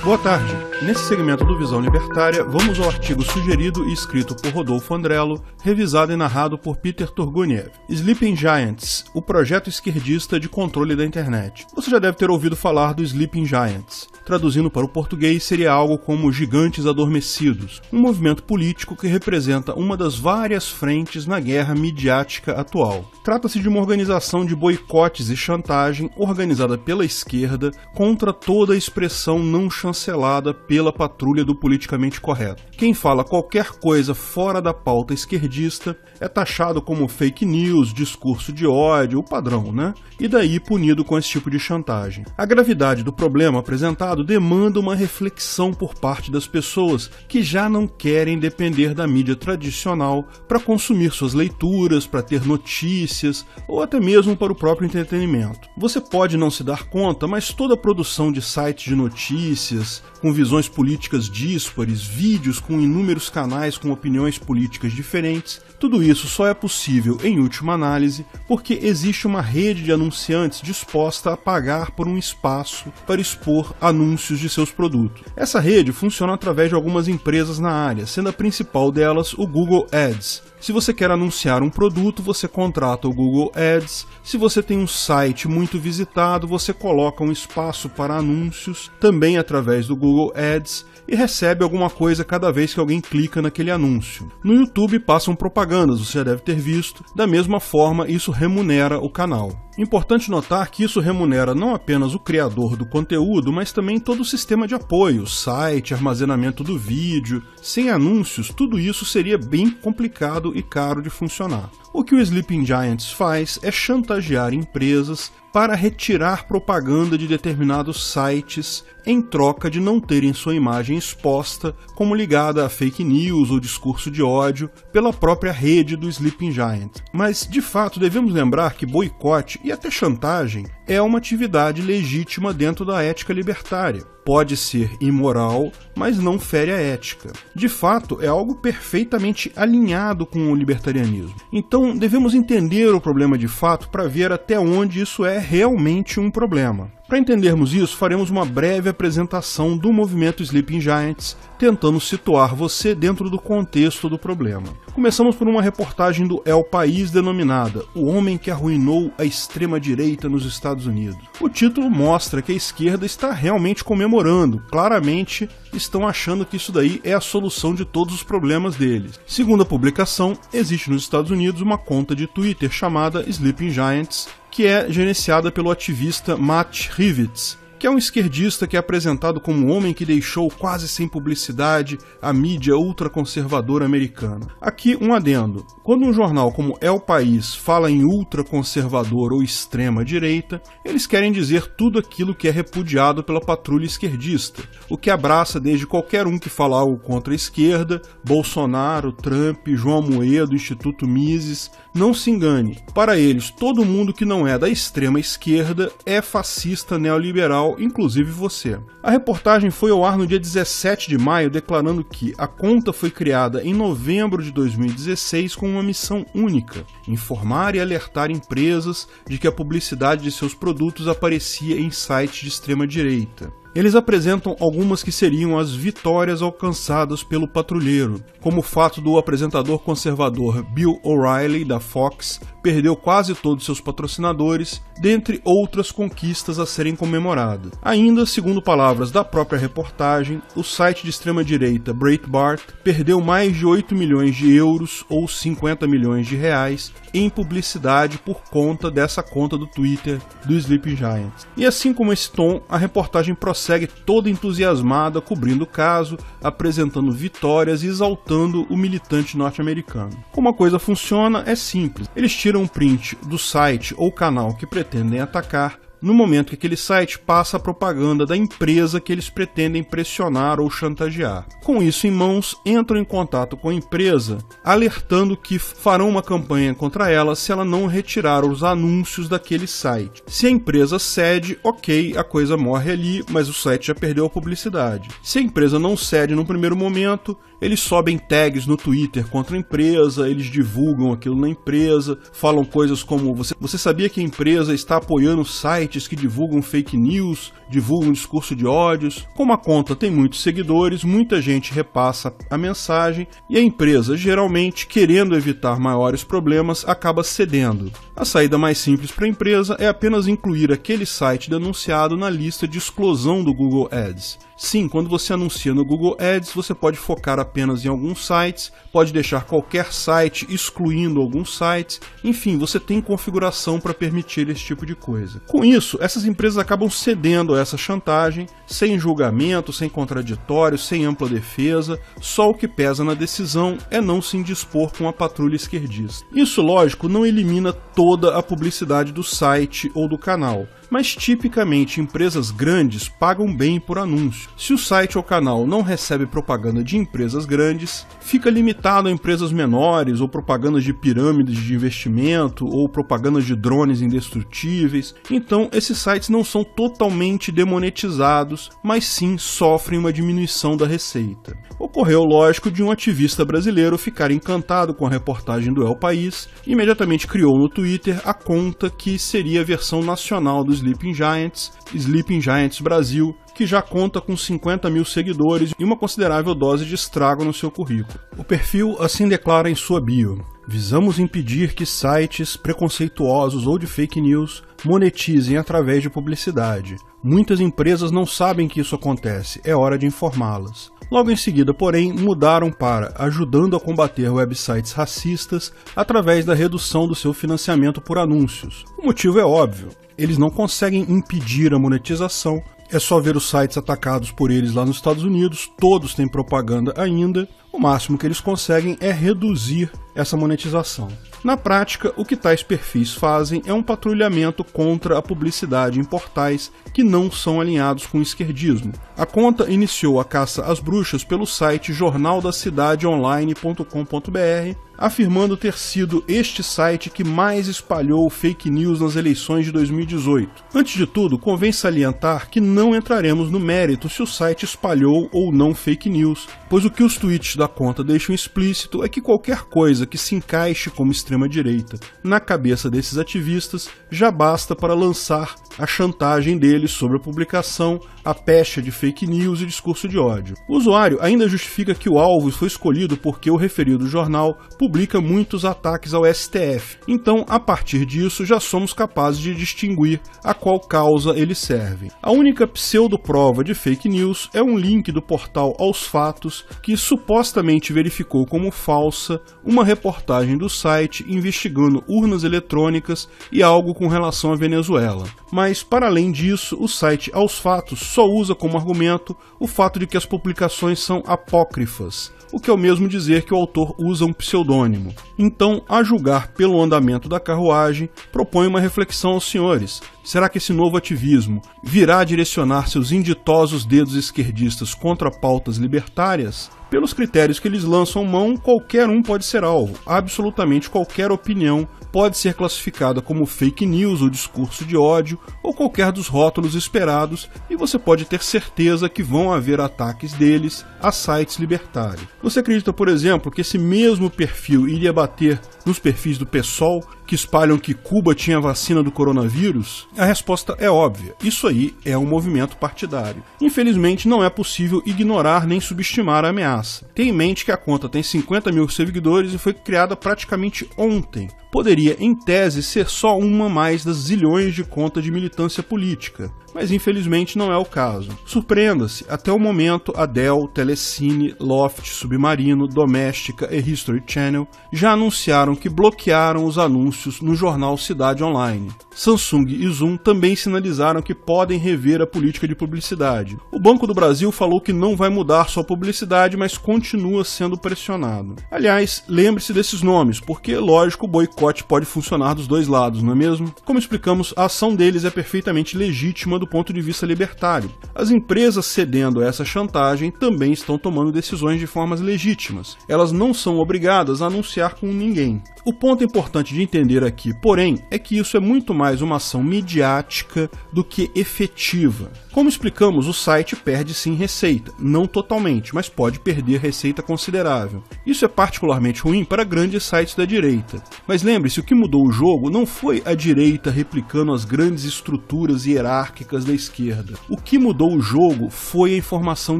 Boa tarde. Nesse segmento do Visão Libertária, vamos ao artigo sugerido e escrito por Rodolfo Andrello, revisado e narrado por Peter Turguniev. Sleeping Giants, o projeto esquerdista de controle da internet. Você já deve ter ouvido falar do Sleeping Giants. Traduzindo para o português, seria algo como Gigantes Adormecidos, um movimento político que representa uma das várias frentes na guerra midiática atual. Trata-se de uma organização de boicotes e chantagem organizada pela esquerda contra toda a expressão não chancelada pela patrulha do politicamente correto. Quem fala qualquer coisa fora da pauta esquerdista é taxado como fake news, discurso de ódio, o padrão, né? E daí punido com esse tipo de chantagem. A gravidade do problema apresentado demanda uma reflexão por parte das pessoas que já não querem depender da mídia tradicional para consumir suas leituras, para ter notícias ou até mesmo para o próprio entretenimento. Você pode não se dar conta, mas toda a produção de sites de notícias, com visões políticas díspares, vídeos com inúmeros canais com opiniões políticas diferentes, tudo isso só é possível, em última análise, porque existe uma rede de anunciantes disposta a pagar por um espaço para expor anúncios de seus produtos. Essa rede funciona através de algumas empresas na área, sendo a principal delas o Google Ads. Se você quer anunciar um produto, você contrata o Google Ads. Se você tem um site muito visitado, você coloca um espaço para anúncios, também através do Google Ads, e recebe alguma coisa cada vez que alguém clica naquele anúncio. No YouTube passam propagandas, você já deve ter visto. Da mesma forma, isso remunera o canal. Importante notar que isso remunera não apenas o criador do conteúdo, mas também todo o sistema de apoio, site, armazenamento do vídeo. Sem anúncios, tudo isso seria bem complicado e caro de funcionar. O que o Sleeping Giants faz é chantagear empresas para retirar propaganda de determinados sites em troca de não terem sua imagem exposta como ligada a fake news ou discurso de ódio pela própria rede do Sleeping Giants. Mas, de fato, devemos lembrar que boicote e até chantagem é uma atividade legítima dentro da ética libertária. Pode ser imoral, mas não fere a ética. De fato, é algo perfeitamente alinhado com o libertarianismo. Então, devemos entender o problema de fato para ver até onde isso é realmente um problema. Para entendermos isso, faremos uma breve apresentação do movimento Sleeping Giants, tentando situar você dentro do contexto do problema. Começamos por uma reportagem do El País denominada O Homem que Arruinou a Extrema-Direita nos Estados Unidos. O título mostra que a esquerda está realmente comemorando, claramente estão achando que isso daí é a solução de todos os problemas deles. Segundo a publicação, existe nos Estados Unidos uma conta de Twitter chamada Sleeping Giants, que é gerenciada pelo ativista Matt Rivets, que é um esquerdista que é apresentado como um homem que deixou quase sem publicidade a mídia ultraconservadora americana. Aqui um adendo. Quando um jornal como El País fala em ultraconservador ou extrema-direita, eles querem dizer tudo aquilo que é repudiado pela patrulha esquerdista, o que abraça desde qualquer um que fala algo contra a esquerda, Bolsonaro, Trump, João Amoedo, Instituto Mises. Não se engane, para eles todo mundo que não é da extrema esquerda é fascista neoliberal, inclusive você. A reportagem foi ao ar no dia 17 de maio, declarando que a conta foi criada em novembro de 2016 com uma missão única: informar e alertar empresas de que a publicidade de seus produtos aparecia em sites de extrema-direita. Eles apresentam algumas que seriam as vitórias alcançadas pelo patrulheiro, como o fato do apresentador conservador Bill O'Reilly, da Fox, perdeu quase todos seus patrocinadores, dentre outras conquistas a serem comemoradas. Ainda, segundo palavras da própria reportagem, o site de extrema-direita Breitbart perdeu mais de 8 milhões de euros, ou 50 milhões de reais, em publicidade por conta dessa conta do Twitter do Sleeping Giants. E assim como esse tom, a reportagem prossegue toda entusiasmada, cobrindo o caso, apresentando vitórias e exaltando o militante norte-americano. Como a coisa funciona é simples. Eles tiram um print do site ou canal que pretendem atacar, no momento que aquele site passa a propaganda da empresa que eles pretendem pressionar ou chantagear. Com isso em mãos, entram em contato com a empresa, alertando que farão uma campanha contra ela se ela não retirar os anúncios daquele site. Se a empresa cede, ok, a coisa morre ali, mas o site já perdeu a publicidade. Se a empresa não cede no primeiro momento, eles sobem tags no Twitter contra a empresa, eles divulgam aquilo na empresa, falam coisas como: você sabia que a empresa está apoiando o site sites que divulgam fake news, divulgam discurso de ódios. Como a conta tem muitos seguidores, muita gente repassa a mensagem e a empresa, geralmente querendo evitar maiores problemas, acaba cedendo. A saída mais simples para a empresa é apenas incluir aquele site denunciado na lista de exclusão do Google Ads. Sim, quando você anuncia no Google Ads, você pode focar apenas em alguns sites, pode deixar qualquer site excluindo alguns sites, enfim, você tem configuração para permitir esse tipo de coisa. Com isso, essas empresas acabam cedendo a essa chantagem, sem julgamento, sem contraditório, sem ampla defesa, só o que pesa na decisão é não se indispor com a patrulha esquerdista. Isso, lógico, não elimina toda a publicidade do site ou do canal, mas tipicamente empresas grandes pagam bem por anúncio. Se o site ou canal não recebe propaganda de empresas grandes, fica limitado a empresas menores ou propagandas de pirâmides de investimento ou propagandas de drones indestrutíveis. Então, esses sites não são totalmente demonetizados, mas sim sofrem uma diminuição da receita. Ocorreu, lógico, de um ativista brasileiro ficar encantado com a reportagem do El País e imediatamente criou no Twitter a conta que seria a versão nacional do Sleeping Giants Brasil, que já conta com 50 mil seguidores e uma considerável dose de estrago no seu currículo. O perfil assim declara em sua bio: visamos impedir que sites preconceituosos ou de fake news monetizem através de publicidade. Muitas empresas não sabem que isso acontece, é hora de informá-las. Logo em seguida, porém, mudaram para ajudando a combater websites racistas através da redução do seu financiamento por anúncios. O motivo é óbvio, eles não conseguem impedir a monetização. É só ver os sites atacados por eles lá nos Estados Unidos, todos têm propaganda ainda. O máximo que eles conseguem é reduzir essa monetização. Na prática, o que tais perfis fazem é um patrulhamento contra a publicidade em portais que não são alinhados com o esquerdismo. A conta iniciou a caça às bruxas pelo site jornaldacitadeonline.com.br, afirmando ter sido este site que mais espalhou fake news nas eleições de 2018. Antes de tudo, convém salientar que não entraremos no mérito se o site espalhou ou não fake news, pois o que os tweets da conta deixam explícito é que qualquer coisa que se encaixe como extrema-direita na cabeça desses ativistas já basta para lançar a chantagem deles sobre a publicação, a pecha de fake news e discurso de ódio. O usuário ainda justifica que o alvo foi escolhido porque o referido jornal publica muitos ataques ao STF, então a partir disso já somos capazes de distinguir a qual causa eles servem. A única pseudo-prova de fake news é um link do portal Aos Fatos que supostamente verificou como falsa uma reportagem do site investigando urnas eletrônicas e algo com relação à Venezuela. Mas, para além disso, o site Aos Fatos só usa como argumento o fato de que as publicações são apócrifas, o que é o mesmo dizer que o autor usa um pseudônimo. Então, a julgar pelo andamento da carruagem, propõe uma reflexão aos senhores. Será que esse novo ativismo virá direcionar seus inditosos dedos esquerdistas contra pautas libertárias? Pelos critérios que eles lançam mão, qualquer um pode ser alvo. Absolutamente qualquer opinião pode ser classificada como fake news ou discurso de ódio ou qualquer dos rótulos esperados, e você pode ter certeza que vão haver ataques deles a sites libertários. Você acredita, por exemplo, que esse mesmo perfil iria bater nos perfis do PSOL que espalham que Cuba tinha vacina do coronavírus? A resposta é óbvia. Isso aí é um movimento partidário. Infelizmente, não é possível ignorar nem subestimar a ameaça. Tenha em mente que a conta tem 50 mil seguidores e foi criada praticamente ontem. Poderia, em tese, ser só uma mais das zilhões de contas de militância política, mas infelizmente não é o caso. Surpreenda-se, até o momento a Dell, Telecine, Loft, Submarino, Doméstica e History Channel já anunciaram que bloquearam os anúncios no jornal Cidade Online. Samsung e Zoom também sinalizaram que podem rever a política de publicidade. O Banco do Brasil falou que não vai mudar sua publicidade, mas continua sendo pressionado. Aliás, lembre-se desses nomes, porque, lógico, o boicote pode funcionar dos dois lados, não é mesmo? Como explicamos, a ação deles é perfeitamente legítima do ponto de vista libertário. As empresas cedendo a essa chantagem também estão tomando decisões de formas legítimas. Elas não são obrigadas a anunciar com ninguém. O ponto importante de entender aqui, porém, é que isso é muito mais uma ação midiática do que efetiva. Como explicamos, o site perde sim receita, não totalmente, mas pode perder receita considerável. Isso é particularmente ruim para grandes sites da direita. Mas lembre-se, o que mudou o jogo não foi a direita replicando as grandes estruturas hierárquicas da esquerda. O que mudou o jogo foi a informação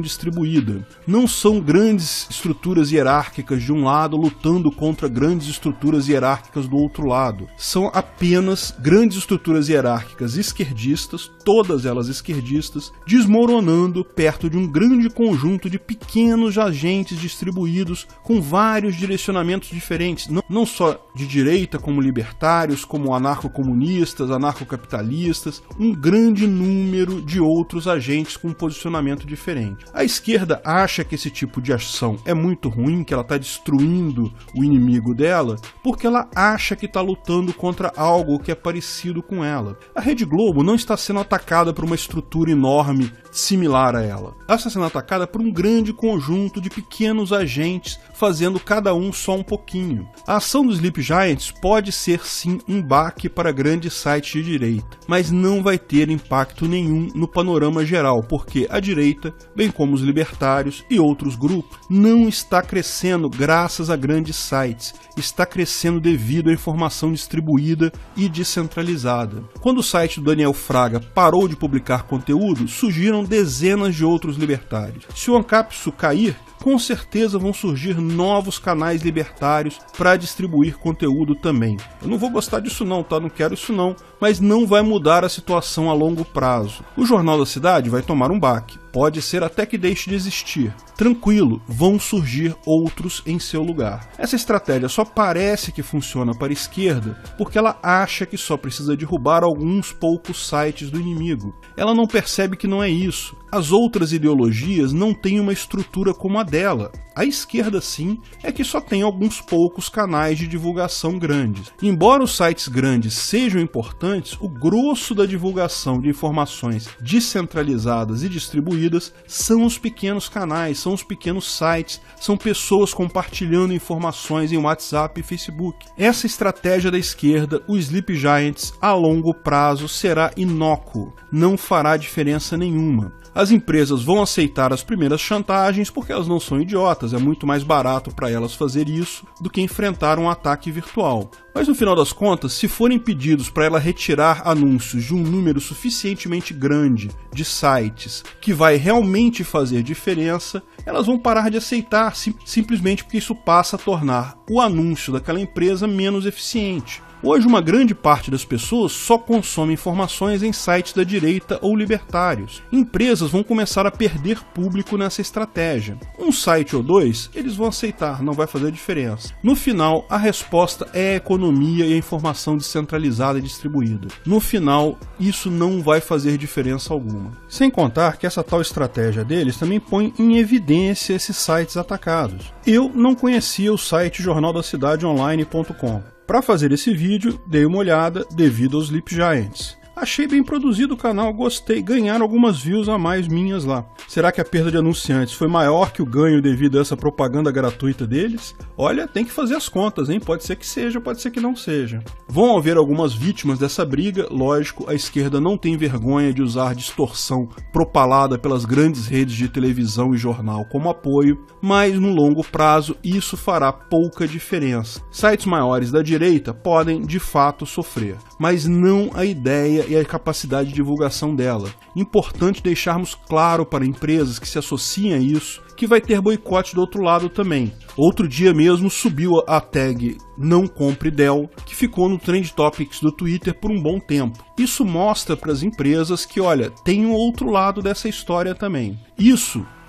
distribuída. Não são grandes estruturas hierárquicas de um lado lutando contra grandes estruturas hierárquicas do outro lado. São apenas grandes estruturas hierárquicas esquerdistas, todas elas esquerdistas, desmoronando perto de um grande conjunto de pequenos agentes distribuídos com vários direcionamentos diferentes, não só de direita como libertários, como anarcocomunistas, anarcocapitalistas, um grande número de outros agentes com um posicionamento diferente. A esquerda acha que esse tipo de ação é muito ruim, que ela está destruindo o inimigo dela, porque ela acha que está lutando contra algo que é parecido com ela. A Rede Globo não está sendo atacada por uma estrutura enorme similar a ela. Ela está sendo atacada por um grande conjunto de pequenos agentes fazendo cada um só um pouquinho. A ação dos Sleep Giants pode ser sim um baque para grandes sites de direita, mas não vai ter impacto nenhum no panorama geral, porque a direita, bem como os libertários e outros grupos, não está crescendo graças a grandes sites, está crescendo devido à informação distribuída e descentralizada. Quando o site do Daniel Fraga parou de publicar conteúdo, surgiram dezenas de outros libertários. Se o Ancapsu cair, com certeza vão surgir novos canais libertários para distribuir conteúdo também. Eu não vou gostar disso não, tá? Não quero isso não, mas não vai mudar a situação a longo prazo. O Jornal da Cidade vai tomar um baque, pode ser até que deixe de existir. Tranquilo, vão surgir outros em seu lugar. Essa estratégia só parece que funciona para a esquerda porque ela acha que só precisa derrubar alguns poucos sites do inimigo. Ela não percebe que não é isso. As outras ideologias não têm uma estrutura como a dela. A esquerda, sim, é que só tem alguns poucos canais de divulgação grandes. Embora os sites grandes sejam importantes, o grosso da divulgação de informações descentralizadas e distribuídas são os pequenos canais, são os pequenos sites, são pessoas compartilhando informações em WhatsApp e Facebook. Essa estratégia da esquerda, o Sleep Giants, a longo prazo será inócuo, não fará diferença nenhuma. As empresas vão aceitar as primeiras chantagens porque elas não são idiotas, é muito mais barato para elas fazer isso do que enfrentar um ataque virtual. Mas no final das contas, se forem pedidos para ela retirar anúncios de um número suficientemente grande de sites que vai realmente fazer diferença, elas vão parar de aceitar simplesmente porque isso passa a tornar o anúncio daquela empresa menos eficiente. Hoje, uma grande parte das pessoas só consome informações em sites da direita ou libertários. Empresas vão começar a perder público nessa estratégia. Um site ou dois, eles vão aceitar, não vai fazer diferença. No final, a resposta é a economia e a informação descentralizada e distribuída. No final, isso não vai fazer diferença alguma. Sem contar que essa tal estratégia deles também põe em evidência esses sites atacados. Eu não conhecia o site jornaldacidadeonline.com. Para fazer esse vídeo, dei uma olhada devido aos Sleep Giants. Achei bem produzido o canal, gostei, ganharam algumas views a mais minhas lá. Será que a perda de anunciantes foi maior que o ganho devido a essa propaganda gratuita deles? Olha, tem que fazer as contas, hein? Pode ser que seja, pode ser que não seja. Vão haver algumas vítimas dessa briga, lógico, a esquerda não tem vergonha de usar distorção propalada pelas grandes redes de televisão e jornal como apoio, mas no longo prazo isso fará pouca diferença. Sites maiores da direita podem, de fato, sofrer, mas não a ideia e a capacidade de divulgação dela. Importante deixarmos claro para empresas que se associam a isso que vai ter boicote do outro lado também. Outro dia mesmo subiu a tag Não Compre Dell, que ficou no Trend Topics do Twitter por um bom tempo. Isso mostra para as empresas que, olha, tem um outro lado dessa história também.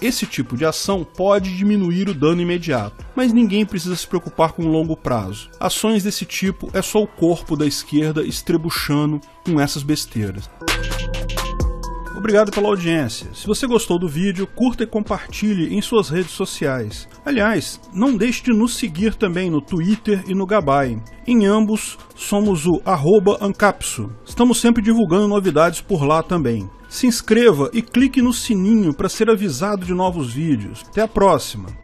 Esse tipo de ação pode diminuir o dano imediato, mas ninguém precisa se preocupar com o longo prazo. Ações desse tipo é só o corpo da esquerda estrebuchando com essas besteiras. Obrigado pela audiência. Se você gostou do vídeo, curta e compartilhe em suas redes sociais. Aliás, não deixe de nos seguir também no Twitter e no Gabay. Em ambos, somos o @Ancapsu. Estamos sempre divulgando novidades por lá também. Se inscreva e clique no sininho para ser avisado de novos vídeos. Até a próxima!